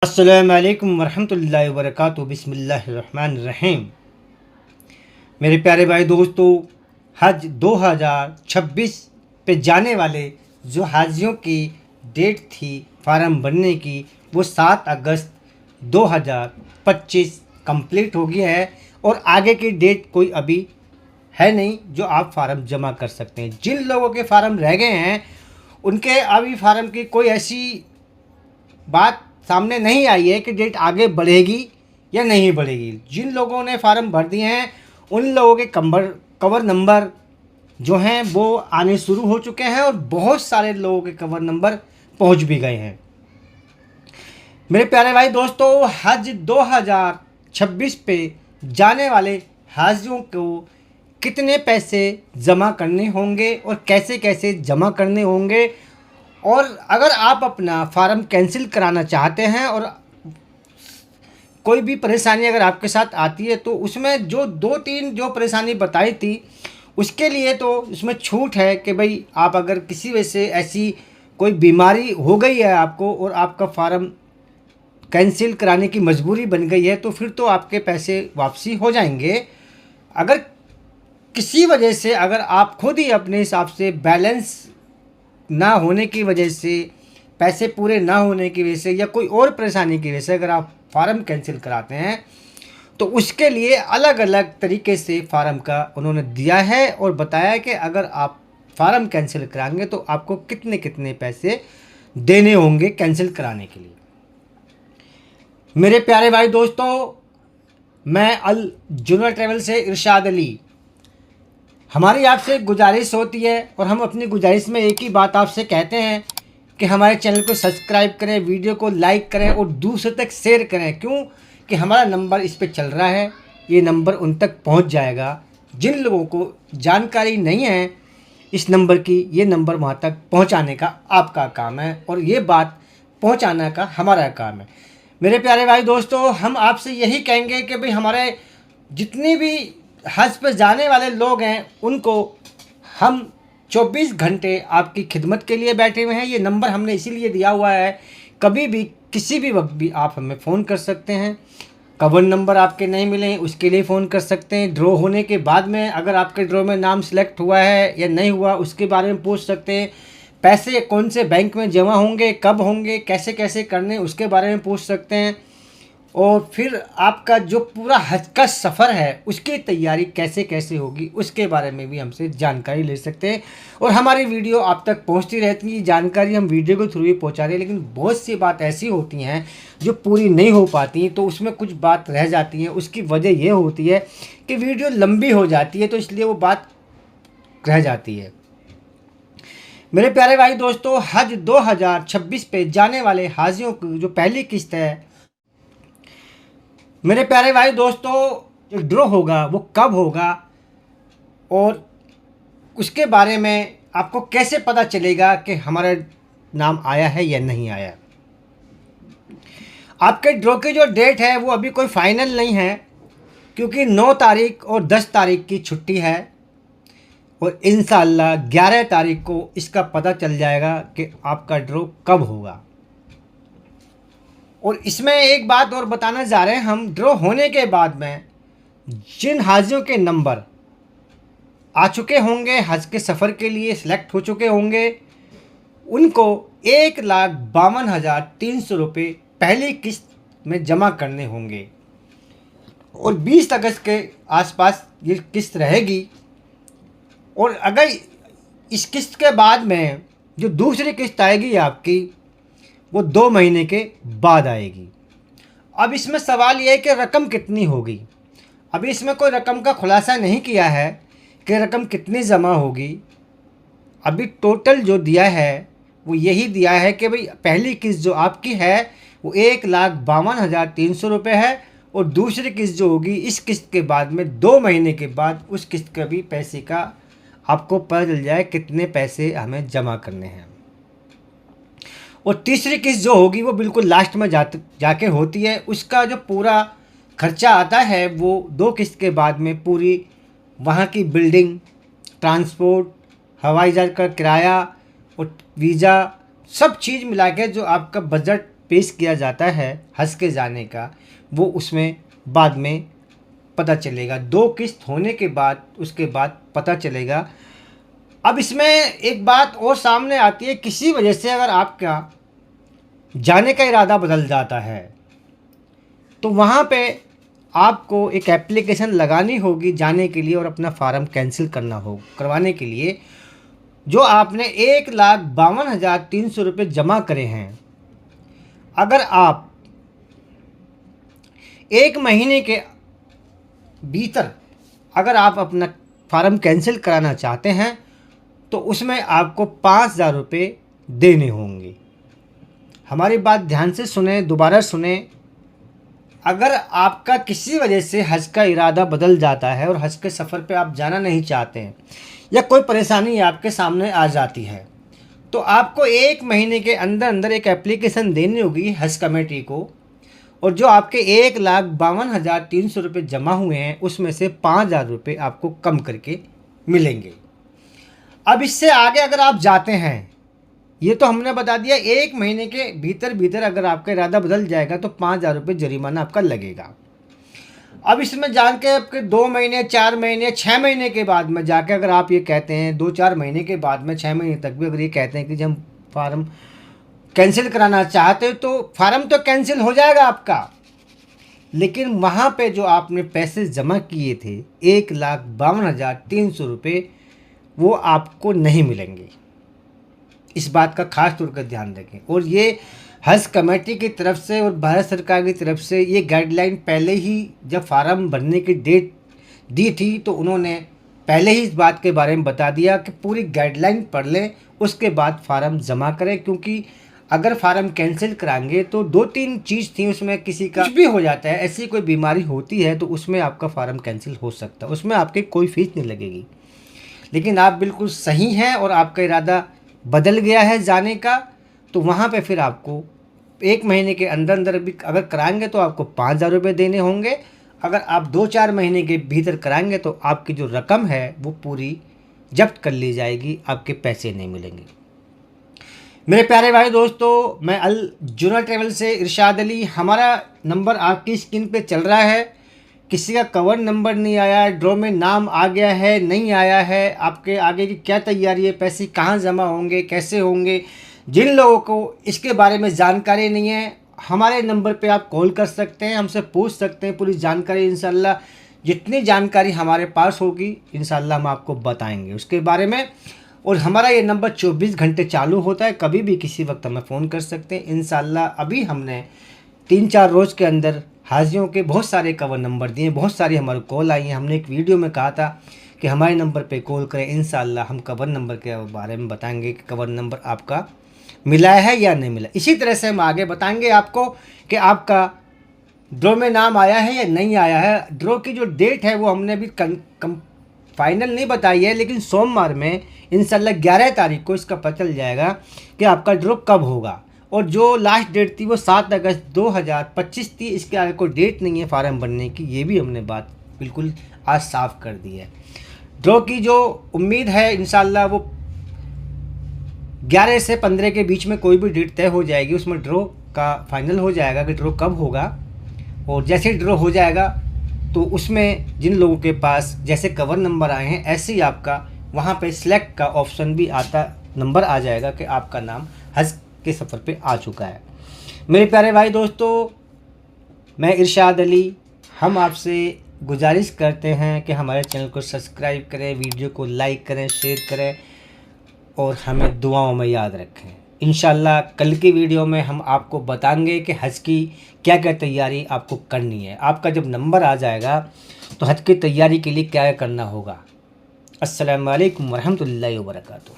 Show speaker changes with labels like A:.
A: अस्सलामुअलैकुम वरहमतुल्लाहि वबरकातुहू। बिस्मिल्लाहिर्रहमानिर्रहीम। मेरे प्यारे भाई दोस्तों, हज 2026 पे जाने वाले जो हाजियों की डेट थी फार्म भरने की, वो 7 अगस्त 2025 कंप्लीट हो गया है और आगे की डेट कोई अभी है नहीं जो आप फार्म जमा कर सकते हैं। जिन लोगों के फार्म रह गए हैं उनके अभी फार्म की कोई ऐसी बात सामने नहीं आई है कि डेट आगे बढ़ेगी या नहीं बढ़ेगी। जिन लोगों ने फार्म भर दिए हैं उन लोगों के कवर नंबर जो हैं वो आने शुरू हो चुके हैं और बहुत सारे लोगों के कवर नंबर पहुंच भी गए हैं। मेरे प्यारे भाई दोस्तों, हज 2026 पे जाने वाले हाजियों को कितने पैसे जमा करने होंगे और कैसे कैसे जमा करने होंगे, और अगर आप अपना फार्म कैंसिल कराना चाहते हैं और कोई भी परेशानी अगर आपके साथ आती है तो उसमें जो 2-3 जो परेशानी बताई थी उसके लिए तो उसमें छूट है कि भाई आप अगर किसी वजह से ऐसी कोई बीमारी हो गई है आपको और आपका फार्म कैंसिल कराने की मजबूरी बन गई है तो फिर तो आपके पैसे वापसी हो जाएंगे। अगर किसी वजह से अगर आप खुद ही अपने हिसाब से बैलेंस ना होने की वजह से, पैसे पूरे ना होने की वजह से या कोई और परेशानी की वजह से अगर आप फार्म कैंसिल कराते हैं तो उसके लिए अलग अलग तरीके से फार्म का उन्होंने दिया है और बताया कि अगर आप फार्म कैंसिल कराएंगे तो आपको कितने कितने पैसे देने होंगे कैंसिल कराने के लिए। मेरे प्यारे भाई दोस्तों, मैं अल जुनर ट्रैवल से इरशाद अली। हमारी आपसे गुजारिश होती है और हम अपनी गुजारिश में एक ही बात आपसे कहते हैं कि हमारे चैनल को सब्सक्राइब करें, वीडियो को लाइक करें और दूसरे तक शेयर करें। क्यों कि हमारा नंबर इस पे चल रहा है, ये नंबर उन तक पहुंच जाएगा। जिन लोगों को जानकारी नहीं है इस नंबर की, ये नंबर वहां तक पहुंचाने का आपका काम है और ये बात पहुंचाने का हमारा काम है। मेरे प्यारे भाई दोस्तों, हम आपसे यही कहेंगे कि भाई हमारे जितनी भी हज पर जाने वाले लोग हैं उनको हम 24 घंटे आपकी खिदमत के लिए बैठे हुए हैं। ये नंबर हमने इसीलिए दिया हुआ है, कभी भी किसी भी वक्त भी आप हमें फ़ोन कर सकते हैं। कवर नंबर आपके नहीं मिले उसके लिए फ़ोन कर सकते हैं। ड्रॉ होने के बाद में अगर आपके ड्रॉ में नाम सेलेक्ट हुआ है या नहीं हुआ उसके बारे में पूछ सकते हैं। पैसे कौन से बैंक में जमा होंगे, कब होंगे, कैसे कैसे करने उसके बारे में पूछ सकते हैं। और फिर आपका जो पूरा हज का सफ़र है उसकी तैयारी कैसे कैसे होगी उसके बारे में भी हमसे जानकारी ले सकते हैं। और हमारी वीडियो आप तक पहुंचती रहती है, जानकारी हम वीडियो के थ्रू ही पहुंचा रहे हैं। लेकिन बहुत सी बात ऐसी होती हैं जो पूरी नहीं हो पाती, तो उसमें कुछ बात रह जाती है। उसकी वजह ये होती है कि वीडियो लंबी हो जाती है तो इसलिए वो बात रह जाती है। मेरे प्यारे भाई दोस्तों, हज 2026 पे जाने वाले हाजियों की जो पहली किस्त है, मेरे प्यारे भाई दोस्तों, जो ड्रॉ होगा वो कब होगा और उसके बारे में आपको कैसे पता चलेगा कि हमारा नाम आया है या नहीं आया। आपके ड्रॉ की जो डेट है वो अभी कोई फाइनल नहीं है, क्योंकि 9 तारीख और 10 तारीख की छुट्टी है और इंशाअल्लाह 11 तारीख को इसका पता चल जाएगा कि आपका ड्रॉ कब होगा। और इसमें एक बात और बताना चाह रहे हैं हम, ड्रॉ होने के बाद में जिन हाजियों के नंबर आ चुके होंगे, हज के सफ़र के लिए सिलेक्ट हो चुके होंगे, उनको 1,52,300 रुपये पहली किस्त में जमा करने होंगे और 20 अगस्त के आसपास ये किस्त रहेगी। और अगर इस किस्त के बाद में जो दूसरी किस्त आएगी आपकी वो 2 महीने के बाद आएगी। अब इसमें सवाल ये है कि रकम कितनी होगी। अभी इसमें कोई रकम का खुलासा नहीं किया है कि रकम कितनी जमा होगी। अभी टोटल जो दिया है वो यही दिया है कि भाई पहली किस्त जो आपकी है वो 1,52,300 रुपये है और दूसरी किस्त जो होगी इस किस्त के बाद में 2 महीने के बाद उस किस्त का भी पैसे का आपको पता चल जाए कितने पैसे हमें जमा करने हैं। और तीसरी किस्त जो होगी वो बिल्कुल लास्ट में जाके होती है। उसका जो पूरा खर्चा आता है वो 2 किस्त के बाद में पूरी वहाँ की बिल्डिंग, ट्रांसपोर्ट, हवाई जहाज़ का किराया और वीज़ा, सब चीज़ मिला के जो आपका बजट पेश किया जाता है हज के जाने का, वो उसमें बाद में पता चलेगा। 2 किस्त होने के बाद उसके बाद पता चलेगा। अब इसमें एक बात और सामने आती है, किसी वजह से अगर आपका जाने का इरादा बदल जाता है तो वहाँ पे आपको एक एप्लीकेशन लगानी होगी जाने के लिए और अपना फार्म कैंसिल करवाने के लिए। जो आपने 1,52,300 रुपये जमा करे हैं, अगर आप 1 महीने के भीतर अगर आप अपना फार्म कैंसिल कराना चाहते हैं तो उसमें आपको 5,000 रुपये देने होंगे। हमारी बात ध्यान से सुने, दोबारा सुने। अगर आपका किसी वजह से हज का इरादा बदल जाता है और हज के सफ़र पे आप जाना नहीं चाहते हैं या कोई परेशानी आपके सामने आ जाती है, तो आपको 1 महीने के अंदर अंदर एक एप्लीकेशन देनी होगी हज कमेटी को, और जो आपके 1,52,300 रुपये जमा हुए हैं उसमें से 5,000 रुपये आपको कम करके मिलेंगे। अब इससे आगे अगर आप जाते हैं, ये तो हमने बता दिया 1 महीने के भीतर अगर आपका इरादा बदल जाएगा तो 5,000 रुपये जुर्माना आपका लगेगा। अब इसमें जान के आपके 2 महीने, 4 महीने, 6 महीने के बाद में जाके अगर आप ये कहते हैं, 2-4 महीने के बाद में 6 महीने तक भी अगर ये कहते हैं कि जब हम फार्म कैंसिल कराना चाहते हो तो फार्म तो कैंसिल हो जाएगा आपका, लेकिन वहाँ पे जो आपने पैसे जमा किए थे 1,52,300 रुपये वो आपको नहीं मिलेंगे। इस बात का खास तौर पर ध्यान रखें। और ये हज कमेटी की तरफ से और भारत सरकार की तरफ से ये गाइडलाइन पहले ही जब फार्म भरने की डेट दी थी तो उन्होंने पहले ही इस बात के बारे में बता दिया कि पूरी गाइडलाइन पढ़ लें, उसके बाद फार्म जमा करें। क्योंकि अगर फार्म कैंसिल कराएंगे तो 2-3 चीज़ थी उसमें, किसी का कुछ भी हो जाता है, ऐसी कोई बीमारी होती है तो उसमें आपका फार्म कैंसिल हो सकता है, उसमें आपकी कोई फीस नहीं लगेगी। लेकिन आप बिल्कुल सही हैं और आपका इरादा बदल गया है जाने का, तो वहाँ पे फिर आपको 1 महीने के अंदर अंदर भी अगर कराएंगे तो आपको 5,000 रुपये देने होंगे। अगर आप 2-4 महीने के भीतर कराएंगे तो आपकी जो रकम है वो पूरी जब्त कर ली जाएगी, आपके पैसे नहीं मिलेंगे। मेरे प्यारे भाई दोस्तों, मैं अल जुनर ट्रेवल से इरशाद अली। हमारा नंबर आपकी स्क्रीन पे चल रहा है। किसी का कवर नंबर नहीं आया, ड्रॉ में नाम आ गया है, नहीं आया है, आपके आगे की क्या तैयारी है, पैसे कहाँ जमा होंगे, कैसे होंगे, जिन लोगों को इसके बारे में जानकारी नहीं है, हमारे नंबर पे आप कॉल कर सकते हैं, हमसे पूछ सकते हैं पूरी जानकारी। इंशाल्लाह जितनी जानकारी हमारे पास होगी इंशाल्लाह हम आपको बताएंगे उसके बारे में। और हमारा ये नंबर 24 घंटे चालू होता है, कभी भी किसी वक्त हमें फ़ोन कर सकते हैं इंशाल्लाह। अभी हमने 3-4 रोज़ के अंदर हाजियों के बहुत सारे कवर नंबर दिए, बहुत सारी हमारे कॉल आई हैं। हमने एक वीडियो में कहा था कि हमारे नंबर पे कॉल करें, इंशाल्लाह हम कवर नंबर के बारे में बताएंगे कि कवर नंबर आपका मिला है या नहीं मिला। इसी तरह से हम आगे बताएंगे आपको कि आपका ड्रॉ में नाम आया है या नहीं आया है। ड्रॉ की जो डेट है वो हमने अभी फाइनल नहीं बताई है, लेकिन सोमवार में इंशाल्लाह 11 तारीख को इसका पता चल जाएगा कि आपका ड्रॉ कब होगा। और जो लास्ट डेट थी वो 7 अगस्त 2025 थी, इसके आगे कोई डेट नहीं है फार्म भरने की, ये भी हमने बात बिल्कुल आज साफ कर दी है। ड्रॉ की जो उम्मीद है इंशाल्लाह वो 11 से 15 के बीच में कोई भी डेट तय हो जाएगी, उसमें ड्रॉ का फाइनल हो जाएगा कि ड्रॉ कब होगा। और जैसे ड्रॉ हो जाएगा तो उसमें जिन लोगों के पास जैसे कवर नंबर आए हैं ऐसे ही आपका वहाँ पे सिलेक्ट का ऑप्शन भी आता, नंबर आ जाएगा कि आपका नाम हज के सफ़र पे आ चुका है। मेरे प्यारे भाई दोस्तों, मैं इरशाद अली, हम आपसे गुजारिश करते हैं कि हमारे चैनल को सब्सक्राइब करें, वीडियो को लाइक करें, शेयर करें और हमें दुआओं में याद रखें। इंशाल्लाह कल की वीडियो में हम आपको बताएंगे कि हज की क्या क्या तैयारी आपको करनी है। आपका जब नंबर आ जाएगा तो हज की तैयारी के लिए क्या करना होगा। अस्सलामु अलैकुम वरहमतुल्लाहि वबरकातुहू।